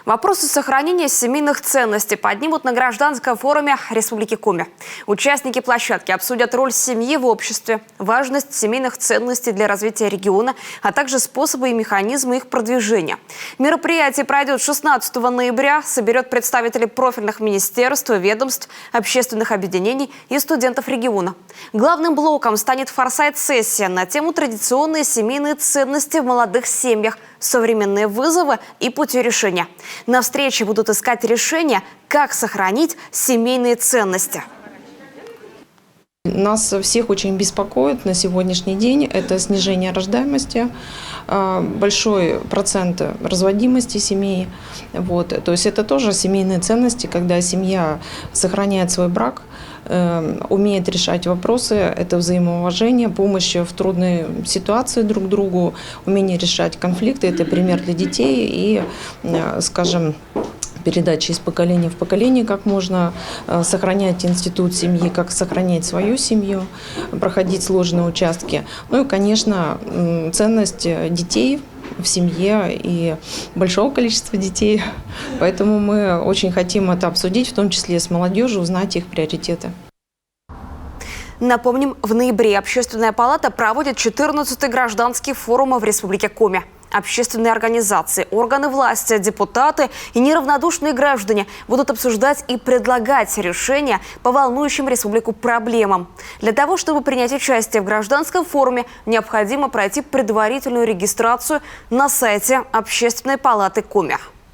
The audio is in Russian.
Вопросы сохранения семейных ценностей поднимут на гражданском форуме Республики Коми. Участники площадки обсудят роль семьи в обществе, важность семейных ценностей для развития региона, а также способы и механизмы их продвижения. Мероприятие пройдет 16 ноября, соберет представителей профильных министерств, ведомств, общественных объединений и студентов региона. Главным блоком станет форсайт-сессия на тему «Традиционные семейные ценности в молодых семьях. Современные вызовы и пути решения». На встрече будут искать решения, как сохранить семейные ценности. Нас всех очень беспокоит на сегодняшний день это снижение рождаемости, большой процент разводимости семей. То есть это тоже семейные ценности, когда семья сохраняет свой брак, умеет решать вопросы, это взаимоуважение, помощь в трудной ситуации друг другу, умение решать конфликты. Это пример для детей и, скажем, передача из поколения в поколение, как можно сохранять институт семьи, как сохранять свою семью, проходить сложные участки. Ну и, конечно, ценность детей в семье и большого количества детей. Поэтому мы очень хотим это обсудить, в том числе с молодежью, узнать их приоритеты. Напомним, в ноябре Общественная палата проводит 14-й гражданский форум в Республике Коми. Общественные организации, органы власти, депутаты и неравнодушные граждане будут обсуждать и предлагать решения по волнующим республику проблемам. Для того, чтобы принять участие в гражданском форуме, необходимо пройти предварительную регистрацию на сайте Общественной палаты Коми.